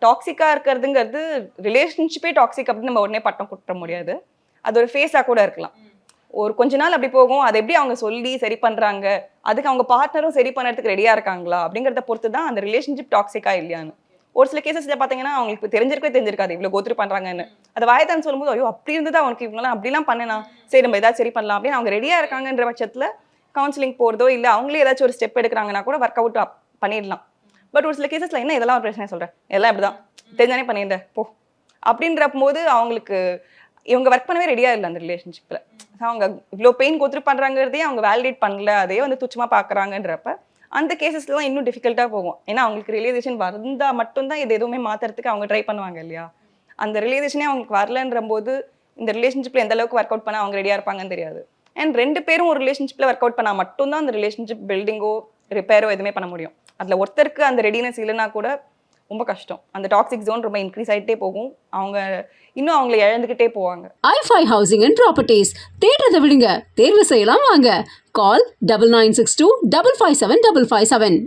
டாக்ஸிக்கா இருக்கிறதுங்கிறது ரிலேஷன்ஷிப்பே டாக்ஸிக் அப்படின்னு நம்ம உடனே பட்டம் குட்ட முடியாது. அது ஒரு ஃபேஸா கூட இருக்கலாம். ஒரு கொஞ்ச நாள் அப்படி போகும். அதை எப்படி அவங்க சொல்லி சரி பண்றாங்க, அதுக்கு அவங்க பார்ட்னரும் சரி பண்ணுறதுக்கு ரெடியா இருக்காங்களா அப்படிங்கிறத பொறுத்து தான் அந்த ரிலேஷன்ஷிப் டாக்ஸிக்கா இல்லையான்னு. ஒரு சில கேசஸ்ல பாத்தீங்கன்னா அவங்களுக்கு தெரிஞ்சிருக்காது இவ்வளவு கோத்ரூ பண்றாங்கன்னு. அதை வாயத்தான் சொல்லும்போது ஐயோ அப்படி இருந்ததா அவனுக்கு இவங்கலாம் அப்படிலாம் பண்ணனா சரி நம்ம ஏதாவது சரி பண்ணலாம் அப்படின்னு அவங்க ரெடியா இருக்காங்கன்ற பட்சத்துல கவுன்சிலிங் போறதோ இல்ல அவங்களே ஏதாச்சும் ஒரு ஸ்டெப் எடுக்கிறாங்கன்னா கூட ஒர்க் அவுட் பண்ணிடலாம். பட் ஒரு சில கேசஸ்ல என்ன இதெல்லாம் ஒரு பிரச்சனை சொல்றேன், எல்லாம் இப்படிதான் தெரிஞ்சானே பண்ணியிருந்தேன் போ அப்படின்ற போது அவங்களுக்கு இவங்க ஒர்க் பண்ணவே ரெடியா இல்லை அந்த ரிலேஷன்ஷிப்ல. அவங்க இவ்வளோ பெயின் கோத்ரூ பண்றாங்கிறதே அவங்க வேலிடேட் பண்ணல, அதே வந்து துச்சமா பாக்குறாங்கன்றப்ப அந்த கேசஸ்ல தான் இன்னும் டிஃபிகல்ட்டா போகும். ஏன்னா அவங்களுக்கு ரியலைசேஷன் வந்தா மட்டும்தான் இது எதுவுமே மாத்துறதுக்கு அவங்க ட்ரை பண்ணுவாங்க இல்லையா. அந்த ரியலைசேஷனே அவங்களுக்கு வரலன்ற போது இந்த ரிலேஷன்ஷிப்ல எந்த அளவுக்கு ஒர்க் அவுட் பண்ணா அவங்க ரெடியா இருப்பாங்கன்னு தெரியாது. அண்ட் 2 பேரும் ஒரு ரிலேஷன்ஷிப்ல ஒர்க் அவுட் பண்ணா மட்டும்தான் அந்த ரிலேஷன்ஷிப் பில்டிங்கோ ரிப்பேரோ எதுவுமே பண்ண முடியும். அதுல ஒருத்தருக்கு அந்த ரெடினஸ் இல்லைன்னா கூட ரொம்ப கஷ்டம். அந்த டாக்ஸிக் ஜோன் ரொம்ப இன்க்ரீஸ் ஆகிட்டே போகும். அவங்க இன்னும் அவங்களை இழந்துகிட்டே போவாங்க. i5 Housing and Properties. தேடுறதை விடுங்க, தேர்வு செய்யலாம் வாங்க. கால் 9962 557 557.